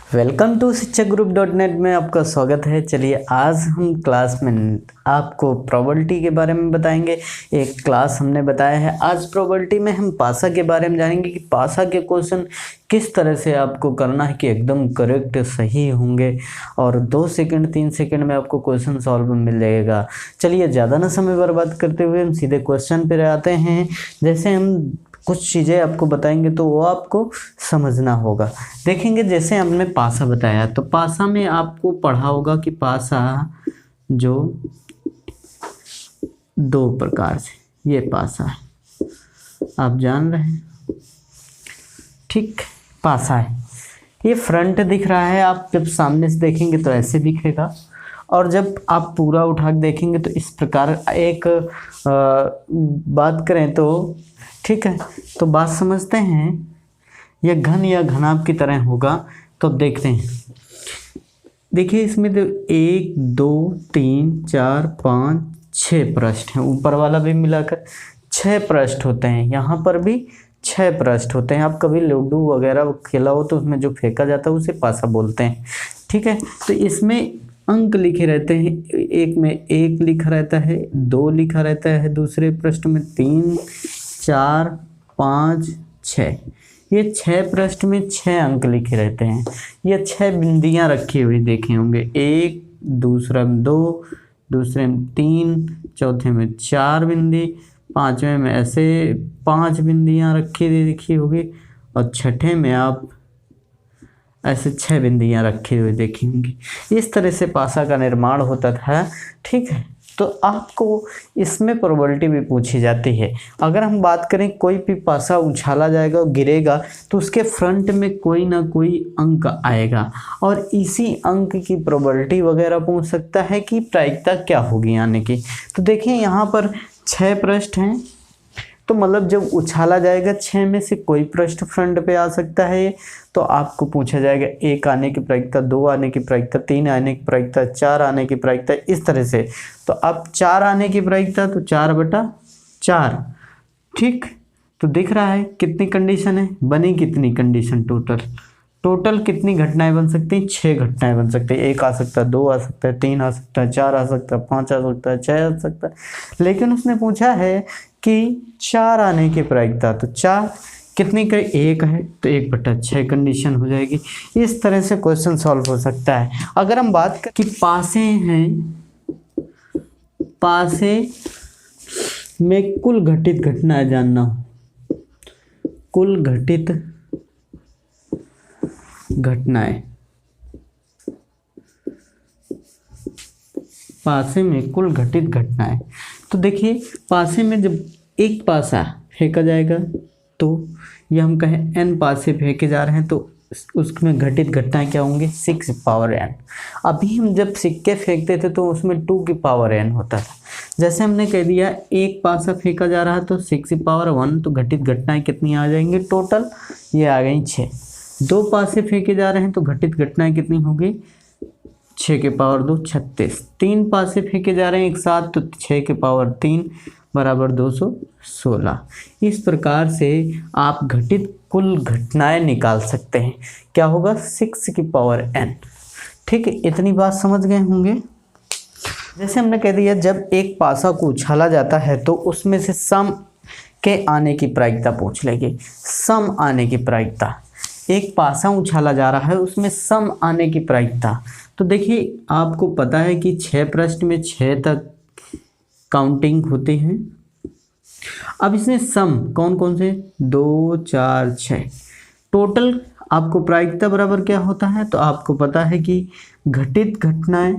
Welcome to शिक्षागुरु.net में आपका स्वागत है। चलिए आज हम क्लास में आपको प्रोबेबिलिटी के बारे में बताएंगे। एक क्लास हमने बताया है। आज प्रोबेबिलिटी में हम पासा के बारे में जानेंगे कि पासा के क्वेश्चन किस तरह से आपको करना है कि एकदम करेक्ट सही होंगे और 2 सेकंड 3 सेकंड में आपको क्वेश्चन सॉल्व मिल जाएगा। चलिए ज़्यादा ना समय बर्बाद करते हुए हम सीधे क्वेश्चन पर आते हैं। जैसे हम कुछ चीज़ें आपको बताएंगे तो वो आपको समझना होगा। देखेंगे जैसे हमने पासा बताया तो पासा में आपको पढ़ा होगा कि पासा जो 2 प्रकार से ये पासा है, आप जान रहे हैं। ठीक, पासा है, ये फ्रंट दिख रहा है। आप जब सामने से देखेंगे तो ऐसे दिखेगा और जब आप पूरा उठा के देखेंगे तो इस प्रकार एक बात करें तो ठीक है। तो बात समझते हैं, यह घन या घनाभ की तरह होगा। तो अब देखते हैं, देखिए इसमें तो 1 2 3 4 5 6 पृष्ठ हैं। ऊपर वाला भी मिलाकर 6 पृष्ठ होते हैं। यहाँ पर भी 6 पृष्ठ होते हैं। आप कभी लूडो वगैरह खेला हो तो उसमें जो फेंका जाता है उसे पासा बोलते हैं। ठीक है, तो इसमें अंक लिखे रहते हैं। एक में 1 लिखा रहता है, 2 लिखा रहता है, दूसरे पृष्ठ में 3 4 5 6। ये 6 पृष्ठ में 6 अंक लिखे रहते हैं। ये 6 बिंदियां रखी हुई देखे होंगे, 1, दूसरा में 2, दूसरे में 3, चौथे में 4 बिंदी, 5वें में ऐसे 5 बिंदियां रखी देखी होगी और छठे में आप ऐसे 6 बिंदियां रखी हुई देखी होंगी। इस तरह से पासा का निर्माण होता था। ठीक है, तो आपको इसमें प्रोबेबिलिटी भी पूछी जाती है। अगर हम बात करें कोई भी पासा उछाला जाएगा और गिरेगा तो उसके फ्रंट में कोई ना कोई अंक आएगा और इसी अंक की प्रोबेबिलिटी वगैरह पूछ सकता है कि प्रायिकता क्या होगी आने की। तो देखिए यहाँ पर 6 पृष्ठ हैं, तो मतलब जब उछाला जाएगा 6 में से कोई पृष्ठ फ्रंट पे आ सकता है। तो आपको पूछा जाएगा 1 आने की प्रायिकता, 2 आने की प्रायिकता, 3 आने की प्रायिकता, 4 आने की प्रायिकता, इस तरह से। तो अब 4 आने की प्रायिकता तो 4/4। ठीक, तो दिख रहा है कितनी कंडीशन है, बनी कितनी कंडीशन टोटल कितनी घटनाएं बन सकती हैं? 6 घटनाएं बन सकती है। 1 आ सकता है, 2 आ सकता है, 3 आ सकता है, 4 आ सकता है, 5 आ सकता है, 6 आ सकता है। लेकिन उसने पूछा है कि 4 आने की प्रायिकता, तो 4 कितनी का 1 है तो 1/6 कंडीशन हो जाएगी। इस तरह से क्वेश्चन सॉल्व हो सकता है। अगर हम बात करें कि पासे हैं, पासे में कुल घटित घटनाएं जानना हो, कुल घटित घटनाएं, पासे में कुल घटित घटनाएं। तो देखिए पासे में जब एक पासा फेंका जाएगा तो ये हम कहें n पासे फेंके जा रहे हैं तो उसमें घटित घटनाएं क्या होंगी? 6 पावर n। अभी हम जब सिक्के फेंकते थे तो उसमें 2 की पावर n होता था। जैसे हमने कह दिया एक पासा फेंका जा रहा है तो 6 की पावर 1, तो घटित घटनाएं कितनी आ जाएंगी टोटल? ये आ गई 6। 2 पासे फेंके जा रहे हैं तो घटित घटनाएं कितनी होगी? 6 के पावर 2 36। 3 पासे फेंके जा रहे हैं एक साथ तो 6 के पावर 3 बराबर 216। इस प्रकार से आप घटित कुल घटनाएं निकाल सकते हैं। क्या होगा? 6 की पावर n। ठीक है, इतनी बात समझ गए होंगे। जैसे हमने कह दिया जब एक पासा को उछाला जाता है तो उसमें से सम के आने की प्रायिकता पूछ लेगी। सम आने की प्रायिकता, एक पासा उछाला जा रहा है उसमें सम आने की प्रायिकता। तो देखिए आपको पता है कि 6 पृष्ठ में 6 तक काउंटिंग होती है। अब इसमें सम कौन कौन से? 2 4 6 टोटल आपको प्रायिकता बराबर क्या होता है? तो आपको पता है कि घटित घटनाएं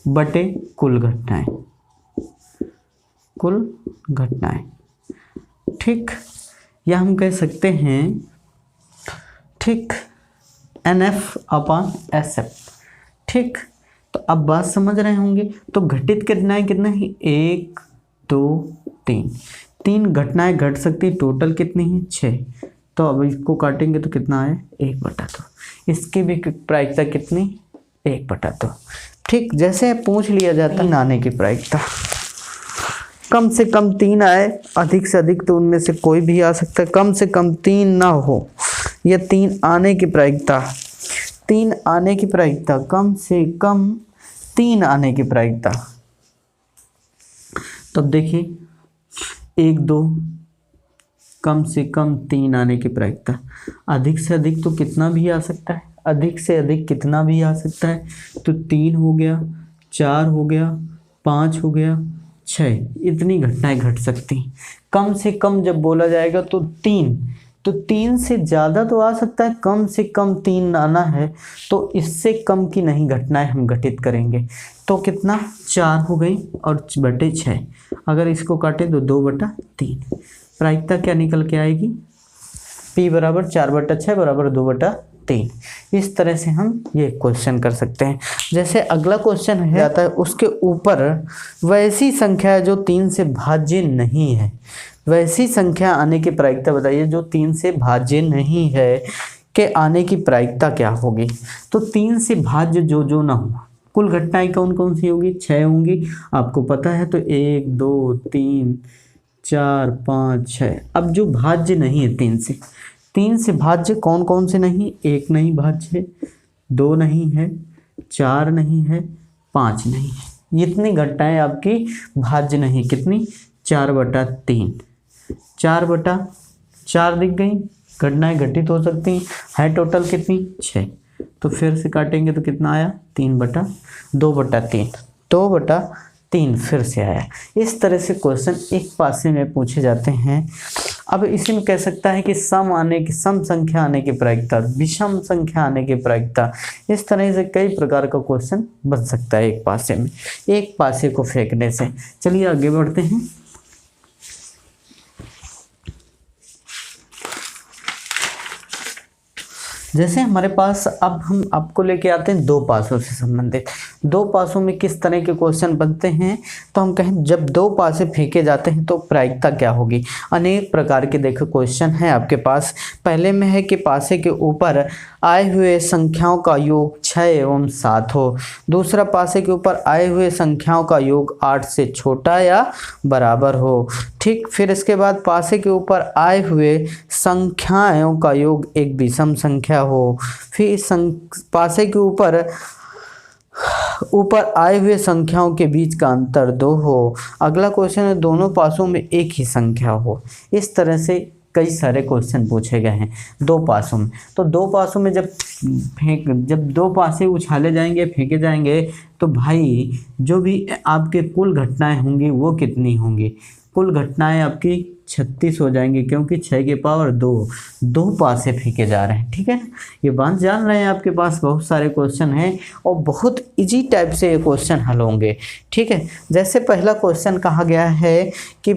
बटे कुल घटनाएं, कुल घटनाएं। ठीक, या हम कह सकते हैं ठीक NF/SF। ठीक, तो अब बात समझ रहे होंगे। तो घटित घटनाएं कितना है? 1 2 3। 3 घटनाएं घट सकती, टोटल कितनी है? 6। तो अब इसको काटेंगे तो कितना है? 1/2। इसकी भी प्रायिकता कितनी? 1/2। ठीक, जैसे पूछ लिया जाता है आने की प्रायिकता, कम से कम 3 आए, अधिक से अधिक तो उनमें से कोई भी आ सकता है, कम से कम 3 ना हो, या 3 आने की प्रायिकता, 3 आने की प्रायिकता, कम से कम 3 आने की प्रायिकता। तब देखिए 1 2, कम से कम 3 आने की प्रायिकता, अधिक से अधिक तो कितना भी आ सकता है, अधिक से अधिक कितना भी आ सकता है, तो 3 हो गया, 4 हो गया, 5 हो गया, 6, इतनी घटनाएं घट सकती हैं। कम से कम जब बोला जाएगा तो 3, तो 3 से ज़्यादा तो आ सकता है, कम से कम 3 आना है, तो इससे कम की नहीं घटनाएं हम घटित करेंगे। तो कितना, 4 हो गई और बटे 6, अगर इसको काटे तो 2/3, प्रायिकता क्या निकल के आएगी, P बराबर 4/6 बराबर 2/3। इस तरह से हम ये क्वेश्चन कर सकते हैं। जैसे अगला क्वेश्चन है आता है, उसके ऊपर वैसी संख्या है जो 3 से भाज्य नहीं है, वैसी संख्या आने की प्रायिकता बताइए जो 3 से भाज्य नहीं है के आने की प्रायिकता क्या होगी। तो 3 से भाज्य जो ना हो, कुल घटनाएं कौन कौन सी होगी, 6 होंगी, आपको पता है। तो 1 2 3 4 5 6। अब जो भाज्य नहीं है 3 से भाज्य कौन कौन से नहीं, 1 नहीं भाज्य है, 2 नहीं है, 4 नहीं है, 5 नहीं है, इतनी घटनाएं आपकी भाज्य नहीं, कितनी, 4/3, 4/4 दिख गई, घटनाएं घटित हो सकती है टोटल कितनी, 6। तो फिर से काटेंगे तो कितना आया, 2/3, 2/3 फिर से आया। इस तरह से क्वेश्चन एक पासे में पूछे जाते हैं। अब इसी में कह सकता है कि सम संख्या आने की प्रायिकता, विषम संख्या आने की प्रायिकता, इस तरह से कई प्रकार का क्वेश्चन बन सकता है एक पासे में, एक पासे को फेंकने से। चलिए आगे बढ़ते हैं। जैसे हमारे पास अब हम आपको लेके आते हैं 2 पासों से संबंधित। 2 पासों में किस तरह के क्वेश्चन बनते हैं, तो हम कहें जब 2 पासे फेंके जाते हैं तो प्रायिकता क्या होगी। अनेक प्रकार के देखो क्वेश्चन है आपके पास। पहले में है कि पासे के ऊपर आए हुए संख्याओं का योग 6 एवं 7 हो। दूसरा, पासे के ऊपर आए हुए संख्याओं का योग 8 से छोटा या बराबर हो। ठीक, फिर इसके बाद पासे के ऊपर आए हुए संख्याओं का योग एक विषम संख्या हो। फिर इस पासे के ऊपर आए हुए संख्याओं के बीच का अंतर 2 हो। अगला क्वेश्चन है दोनों पासों में एक ही संख्या हो। इस तरह से कई सारे क्वेश्चन पूछे गए हैं 2 पासों में। तो 2 पासों में जब 2 पासे उछाले जाएंगे, फेंके जाएंगे, तो भाई जो भी आपके कुल घटनाएं होंगी वो कितनी होंगी, कुल घटनाएं आपकी 36 हो जाएंगी, क्योंकि 6 की पावर 2 पासे फेंके जा रहे हैं। ठीक है, ये बात जान रहे हैं। आपके पास बहुत सारे क्वेश्चन हैं और बहुत इजी टाइप से ये क्वेश्चन हल होंगे। ठीक है, जैसे पहला क्वेश्चन कहा गया है कि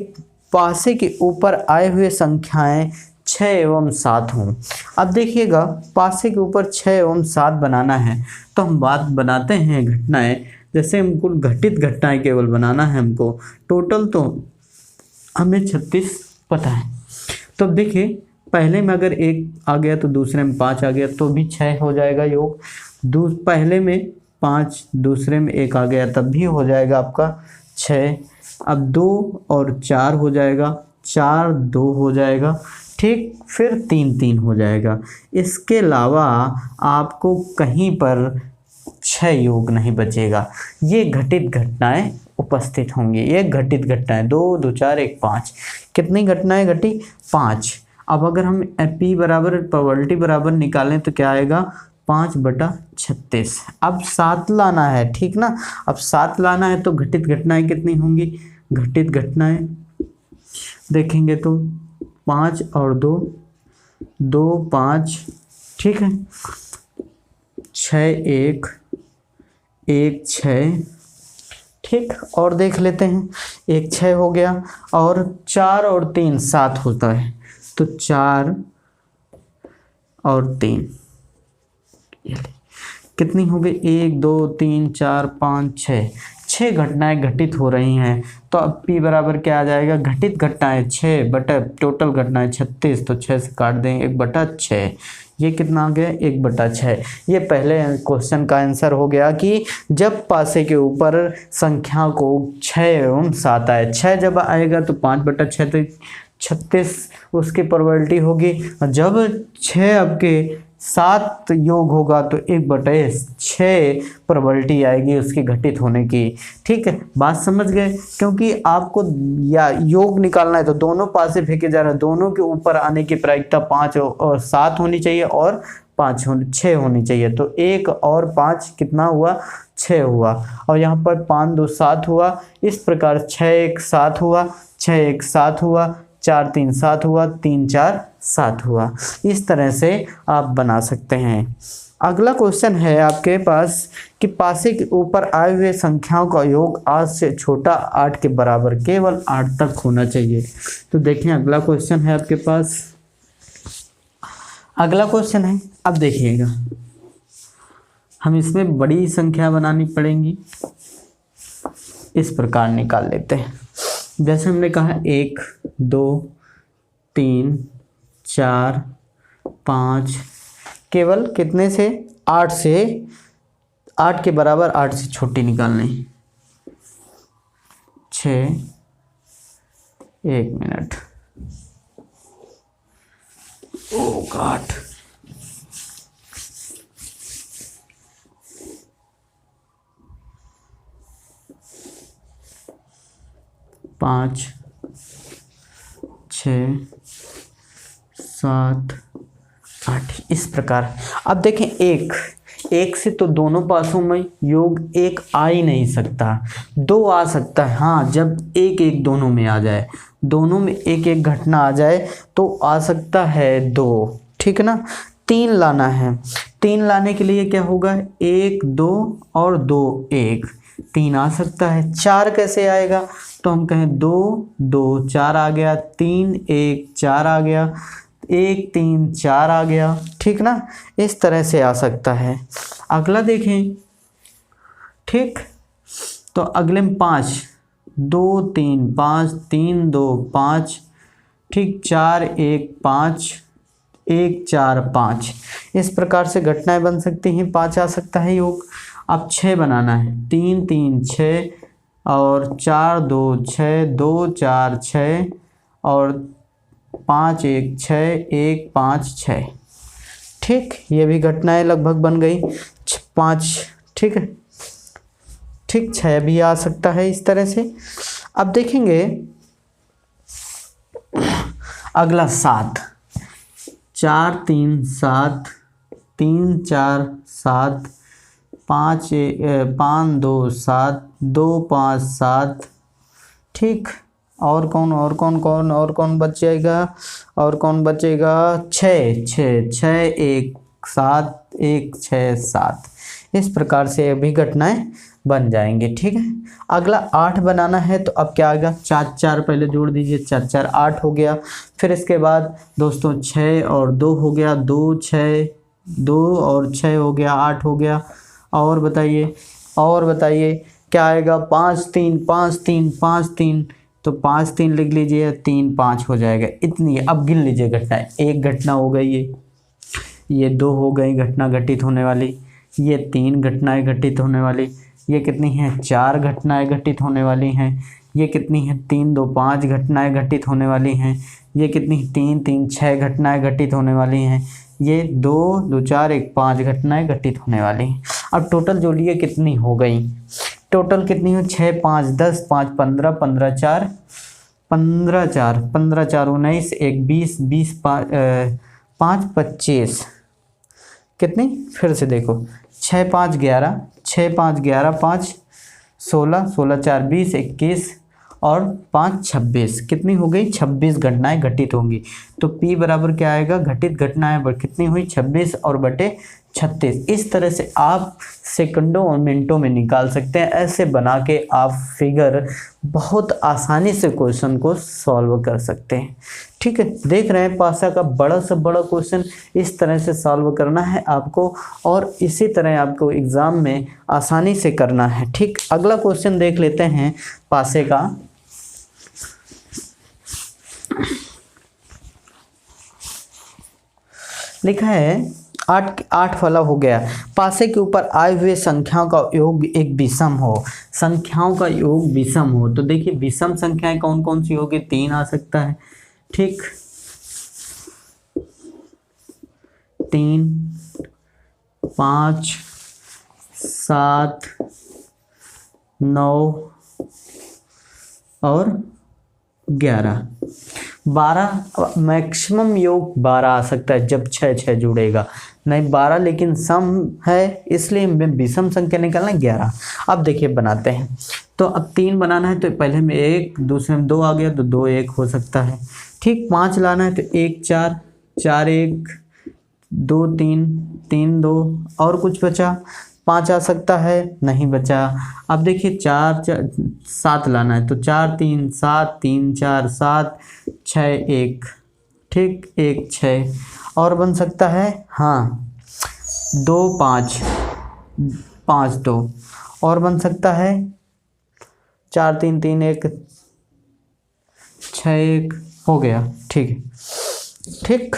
पासे के ऊपर आए हुए संख्याएं 6 एवं 7 हों। अब देखिएगा, पासे के ऊपर 6 एवं 7 बनाना है तो हम बात बनाते हैं घटनाएं। जैसे हमको घटित घटनाएं केवल बनाना है हमको, टोटल तो हमें 36 पता है। तो देखिए, पहले में अगर 1 आ गया तो दूसरे में 5 आ गया तो भी 6 हो जाएगा योग। पहले में 5, दूसरे में 1 आ गया तब भी हो जाएगा आपका 6। अब 2 और 4 हो जाएगा, 4 2 हो जाएगा। ठीक, फिर 3 3 हो जाएगा। इसके अलावा आपको कहीं पर 6 योग नहीं बचेगा। ये घटित घटनाएं उपस्थित होंगी। ये घटित घटनाएं 2 2 4 1 5। कितनी घटनाएं घटी, 5। अब अगर हम P बराबर प्रोबेबिलिटी बराबर निकालें तो क्या आएगा, 5/36। अब 7 लाना है, ठीक ना। अब 7 लाना है तो घटित घटनाएं कितनी होंगी, घटित घटनाएं देखेंगे तो 5 और 2 2 5, ठीक है, 6 1 1 6। ठीक, और देख लेते हैं, 1 6 हो गया और 4 और 3 7 होता है, तो 4 और 3 कितनी हो गई, 1 2 3 4 5 6। 6 घटनाएं घटित हो रही हैं, तो अब P बराबर क्या आ जाएगा, घटित घटनाएं 6 बटा टोटल घटनाएं 36, तो 6 से काट देंगे 1/6, ये कितना आ गया 1/6। ये पहले क्वेश्चन का आंसर हो गया कि जब पासे के ऊपर संख्या को 6 एवं 7 आए, 6 जब आएगा तो 5/6 तो 36 उसकी प्रोबेबिलिटी होगी, और जब 6 आपके 7 योग होगा तो 1/6 प्रोबेबिलिटी आएगी उसकी घटित होने की। ठीक है, बात समझ गए? क्योंकि आपको या योग निकालना है तो दोनों पासे फेंके जा रहे हैं, दोनों के ऊपर आने की प्रायिकता 5 और 7 होनी चाहिए और 6 होनी चाहिए, तो 1 और 5 कितना हुआ, 6 हुआ, और यहाँ पर 5 2 7 हुआ, इस प्रकार 6 1 7 हुआ, 6 1 7 हुआ, 4 3 7 हुआ, 3 4 7 हुआ। इस तरह से आप बना सकते हैं। अगला क्वेश्चन है आपके पास कि पासे के ऊपर आए हुए संख्याओं का योग 8 से छोटा 8 के बराबर केवल 8 तक होना चाहिए। तो देखें अगला क्वेश्चन है आपके पास, अगला क्वेश्चन है, अब देखिएगा हम इसमें बड़ी संख्या बनानी पड़ेंगी, इस प्रकार निकाल लेते हैं। जैसे हमने कहा 1 2 3 4 5, केवल कितने से 8 से, 8 के बराबर 8 से छोटी निकालनी, 6 1 मिनट, ओ गॉड, पाँच 6 7 8, इस प्रकार। अब देखें एक से तो दोनों पासों में योग 1 आ ही नहीं सकता, 2 आ सकता है, हाँ जब 1 1 दोनों में आ जाए, दोनों में 1 1 घटना आ जाए तो आ सकता है 2, ठीक है ना। 3 लाना है, 3 लाने के लिए क्या होगा, 1 2 और 2 1, 3 आ सकता है। 4 कैसे आएगा, तो हम कहें 2 2 4 आ गया, 3 1 4 आ गया, 1 3 4 आ गया, ठीक ना, इस तरह से आ सकता है। अगला देखें, ठीक, तो अगले में 5 2 3 5 3 2 5, ठीक, 4 1 5 1 4 5, इस प्रकार से घटनाएं बन सकती हैं, 5 आ सकता है योग। अब 6 बनाना है, 3 3 6 और 4 2 6 2 4 6 और 5 1 6 1 5 6, ठीक, ये भी घटनाएं लगभग बन गई। 5, ठीक है, ठीक, 6 भी आ सकता है इस तरह से। अब देखेंगे अगला 7, 4 3 7 3 4 7 5 5 2 7 2 5 7, ठीक, और कौन बच जाएगा, और कौन बचेगा, 6 6 6 1 7 1 6 7, इस प्रकार से अभी घटनाएं बन जाएंगे, ठीक है। अगला 8 बनाना है, तो अब क्या आएगा, 4 4 पहले जोड़ दीजिए, 4 4 8 हो गया। फिर इसके बाद दोस्तों 6 और 2 हो गया, 2 6 2 और 6 हो गया, 8 हो गया। और बताइए क्या आएगा, 5 3 5 3 5 3, तो 5 3 लिख लीजिए, 3 5 हो जाएगा, इतनी। अब गिन लीजिए घटनाएं, 1 घटना हो गई, ये 2 हो गई घटना घटित होने वाली, ये 3 घटनाएं घटित होने वाली, ये कितनी हैं, 4 घटनाएं घटित होने वाली हैं, ये कितनी हैं, 3 2 5 घटनाएं घटित होने वाली हैं, ये कितनी, 3 3 6 घटनाएं घटित होने वाली हैं, ये 2 2 4 1 5 घटनाएं घटित होने वाली हैं। अब टोटल जोड़िए कितनी हो गई, टोटल कितनी हो, 6 5 10 5 15 15 4 15 4 15 4 19 1 20 20 5 25, कितनी, फिर से देखो, 6 5 11 6 5 11 5 16 16 4 20 21 और 5 26, कितनी हो गई, 26 घटनाएं घटित होंगी। तो P बराबर क्या आएगा, घटित घटनाएं कितनी हुई, 26 और बटे 36। इस तरह से आप सेकंडों और मिनटों में निकाल सकते हैं। ऐसे बना के आप फिगर बहुत आसानी से क्वेश्चन को सॉल्व कर सकते हैं। ठीक है, देख रहे हैं पासा का बड़ा से बड़ा क्वेश्चन इस तरह से सॉल्व करना है आपको, और इसी तरह आपको एग्जाम में आसानी से करना है। ठीक, अगला क्वेश्चन देख लेते हैं पासे का। लिखा है 8 वाला हो गया। पासे के ऊपर आए हुए संख्याओं का योग एक विषम हो। संख्याओं का योग विषम हो तो देखिए विषम संख्याएं कौन कौन सी होगी? 3 आ सकता है। ठीक, 3, 5, 7, 9 और 11। 12 मैक्सिमम योग 12 आ सकता है जब 6 जुड़ेगा, नहीं 12 लेकिन सम है इसलिए मैं विषम संख्या निकालना 11। अब देखिए बनाते हैं, तो अब 3 बनाना है तो पहले में 1, दूसरे में 2 आ गया तो 2 1 हो सकता है। ठीक, 5 लाना है तो 1 4, 4 1, 2 3, 3 2 और कुछ बचा? 5 आ सकता है, नहीं बचा। अब देखिए 7 लाना है तो 4 3 7, 3 4 7, 6 1। ठीक, 1 6 और बन सकता है, हाँ 2 5, 5 2 और बन सकता है, 4 3 3 1, 6 1 हो गया। ठीक है, ठीक,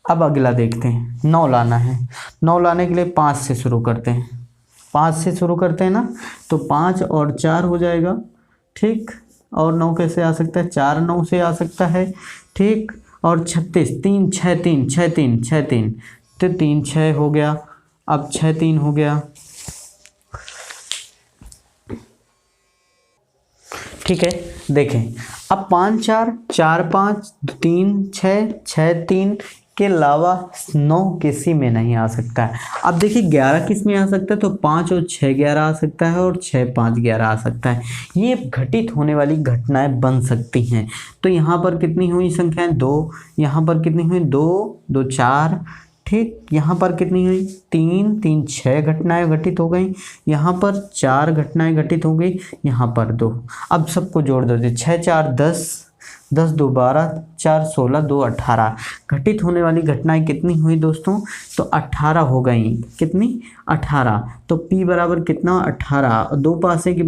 अब अगला देखते हैं। 9 लाना है। 9 लाने के लिए 5 से शुरू करते हैं। 5 से शुरू करते हैं ना, तो 5 और 4 हो जाएगा। ठीक, और 9 कैसे आ सकता है? 4 9 से आ सकता है। ठीक, और 36, 3 6 3 6 3 6 3, तो 3 6 हो गया। अब 6 3 हो गया। ठीक है, देखें अब 5 4 4 5 3 6 6 3 के अलावा 9 किसी में नहीं आ सकता है। अब देखिए 11 किस में आ सकता है? तो 5 और 6 11 आ सकता है और 6 5 11 आ सकता है। ये घटित होने वाली घटनाएं बन सकती हैं। तो यहाँ पर कितनी हुई संख्याएं? 2। यहाँ पर कितनी हुई? 2 2 4। ठीक, यहाँ पर कितनी हुई? 3 3 6 घटनाएं घटित हो गई। यहाँ पर 4 घटनाएं घटित हो गई। यहाँ पर 2। अब सबको जोड़ दो, 6 4 10, 10 2 12, 4 16, 2 18। घटित होने वाली घटनाएं कितनी हुई दोस्तों? तो 18 हो गई। कितनी? 18। तो P बराबर कितना? 18। 2 पासे की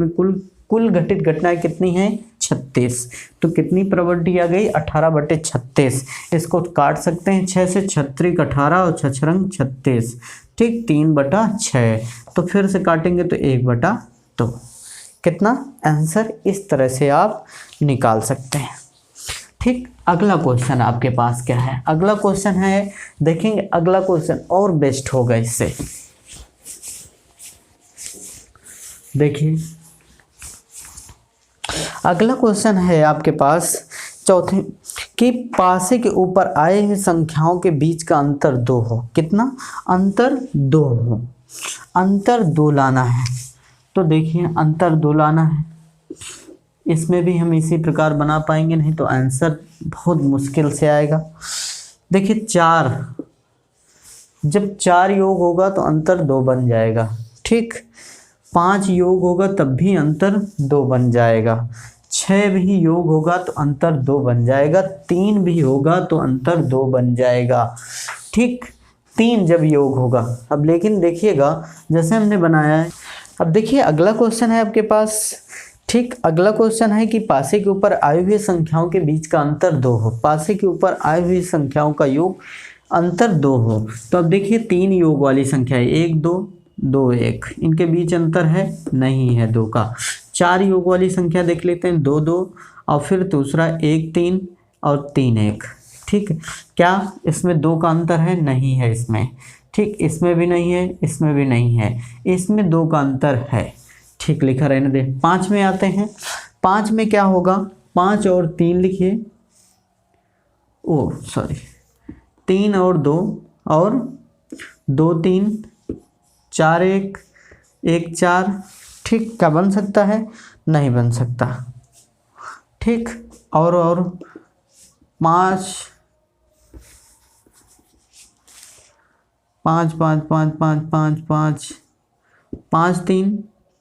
कुल घटित घटनाएं कितनी हैं? 36। तो कितनी प्रॉपर्टी आ गई? 18/36। इसको काट सकते हैं 6 से, 6 18 और 6 36। ठीक, 3/6। तो फिर से काटेंगे तो 1/2। कितना आंसर इस तरह से आप निकाल सकते हैं। ठीक, अगला क्वेश्चन आपके पास क्या है? अगला क्वेश्चन है, देखेंगे अगला क्वेश्चन और बेस्ट होगा इससे। देखिए अगला क्वेश्चन है आपके पास चौथे कि पासे के ऊपर आए हुए संख्याओं के बीच का अंतर 2 हो। कितना? अंतर 2 हो। अंतर 2 लाना है। तो देखिए अंतर 2 लाना है। इसमें भी हम इसी प्रकार बना पाएंगे, नहीं तो आंसर बहुत मुश्किल से आएगा। देखिए 4, जब 4 योग होगा तो अंतर 2 बन जाएगा। ठीक, 5 योग होगा तब भी अंतर 2 बन जाएगा। 6 भी योग होगा तो अंतर 2 बन जाएगा। 3 भी होगा तो अंतर 2 बन जाएगा। ठीक, 3 जब योग होगा। अब लेकिन देखिएगा जैसे हमने बनाया है। अब देखिए अगला क्वेश्चन है आपके पास। ठीक, अगला क्वेश्चन है कि पासे के ऊपर आए हुए संख्याओं के बीच का अंतर 2 हो। पासे के ऊपर आए हुई संख्याओं का योग अंतर 2 हो। तो अब देखिए 3 योग वाली संख्या है, 1 2 2 1, इनके बीच अंतर है? नहीं है 2 का। 4 योग वाली संख्या देख लेते हैं, 2 2 और फिर दूसरा 1 3 और 3 1। ठीक, क्या इसमें 2 का अंतर है? नहीं है इसमें। ठीक, इसमें भी नहीं है, इसमें भी नहीं है, इसमें 2 का अंतर है। ठीक, लिखा रहने दे। 5 में आते हैं। 5 में क्या होगा? 5 और 3 लिखिए। ओ सॉरी, 3 और 2 और 2 3, 4 1 1 4। ठीक, क्या बन सकता है? नहीं बन सकता। ठीक, और 5 5 5 5 5 5 5 5 3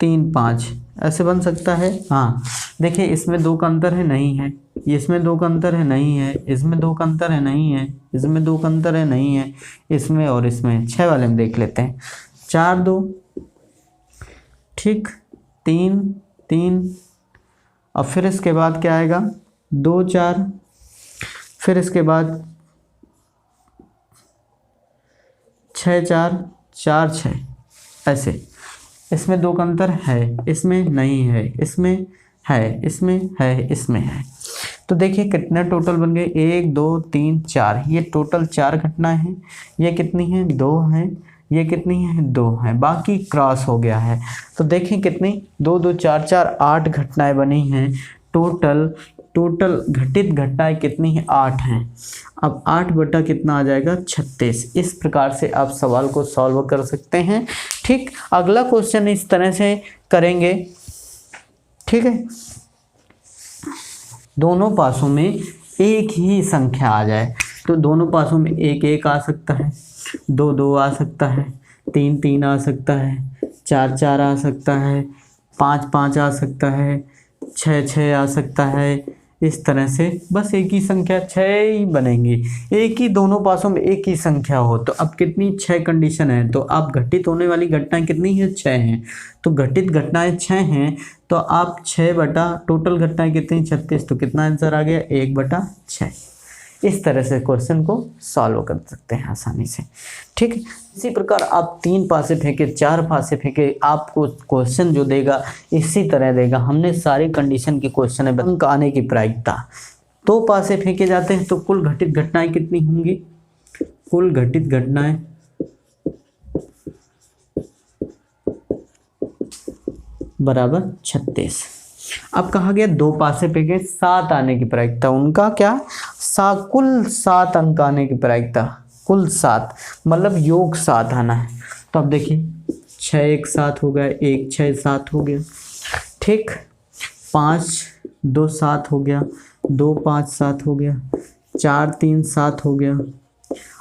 3 5 ऐसे बन सकता है। हाँ देखिए, इसमें 2 का अंतर है, नहीं है, इसमें 2 का अंतर है, नहीं है, इसमें 2 का अंतर है, नहीं है, इसमें 2 का अंतर है, नहीं है, इसमें और इसमें। 6 वाले में देख लेते हैं। 4 2, ठीक, 3 3, अब फिर इसके बाद क्या आएगा, 2 4, फिर इसके बाद 6 4 4 6, ऐसे। इसमें 2 का अंतर है, इसमें नहीं है, इसमें है, इसमें है, इसमें है। तो देखिए कितने टोटल बन गए, 1 2 3 4, ये टोटल 4 घटनाएं हैं। ये कितनी हैं, 2 हैं। ये कितनी है, 2 है, बाकी क्रॉस हो गया है। तो देखें कितनी, 2 2 4 4 8 घटनाएं बनी हैं। टोटल घटित घटनाएं कितनी है, 8 हैं। अब 8 बटा कितना आ जाएगा, 36। इस प्रकार से आप सवाल को सॉल्व कर सकते हैं। ठीक, अगला क्वेश्चन इस तरह से करेंगे। ठीक है, दोनों पासों में एक ही संख्या आ जाए, तो दोनों पासों में 1 1 आ सकता है, 2 2 आ सकता है, 3 3 आ सकता है, 4 4 आ सकता है, 5 5 आ सकता है, 6 6 आ सकता है। इस तरह से बस एक ही संख्या 6 ही बनेंगी। एक ही दोनों पासों में एक ही संख्या हो तो अब कितनी, 6 कंडीशन है। तो आप घटित होने वाली घटनाएं कितनी है, 6 हैं। तो घटित घटनाएं 6 हैं, तो आप 6 बटा टोटल घटनाएं कितनी, 36। तो कितना आंसर आ गया, 1 बटा 6। इस तरह से क्वेश्चन को सॉल्व कर सकते हैं आसानी से। ठीक है, इसी प्रकार आप 3 पासे फेंके, 4 पासे फेंके, आपको क्वेश्चन जो देगा इसी तरह देगा। हमने सारी कंडीशन की क्वेश्चन है, अंक आने की प्रायिकता। 2 पासे फेंके जाते हैं तो कुल घटित घटनाएं कितनी होंगी, कुल घटित घटनाएं बराबर 36। अब कहा गया 2 पासे फेंके, 7 आने की प्रायिकता, उनका क्या, कुल 7 अंक आने की प्रायिकता, कुल 7 मतलब योग 7 आना है। तो अब देखिए 6 1 7 हो गया, 1 6 7 हो गया। ठीक, 5 2 7 हो गया, 2 5 7 हो गया, 4 3 7 हो गया,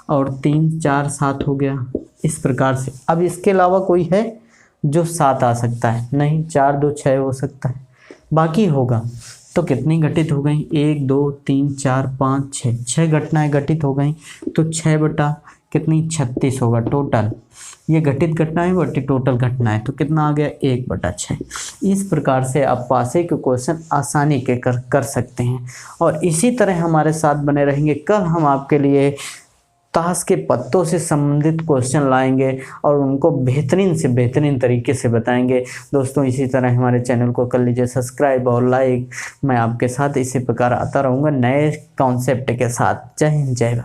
और 3 4 7 हो गया। इस प्रकार से अब इसके अलावा कोई है जो 7 आ सकता है, नहीं, 4 2 6 हो सकता है, बाकी होगा। तो कितनी घटित हो गई, 1 2 3 4 5 6, 6 घटनाएं घटित हो गई। तो 6 बटा कितनी, 36 होगा टोटल। ये घटित घटनाएं बटी टोटल घटनाएं, तो कितना आ गया, 1 बटा 6। इस प्रकार से आप पासे के क्वेश्चन आसानी के कर सकते हैं। और इसी तरह हमारे साथ बने रहेंगे। कल हम आपके लिए ताश के पत्तों से संबंधित क्वेश्चन लाएंगे और उनको बेहतरीन से बेहतरीन तरीके से बताएंगे। दोस्तों इसी तरह हमारे चैनल को कर लीजिए सब्सक्राइब और लाइक। मैं आपके साथ इसी प्रकार आता रहूँगा नए कॉन्सेप्ट के साथ। जय हिंद, जय भारत।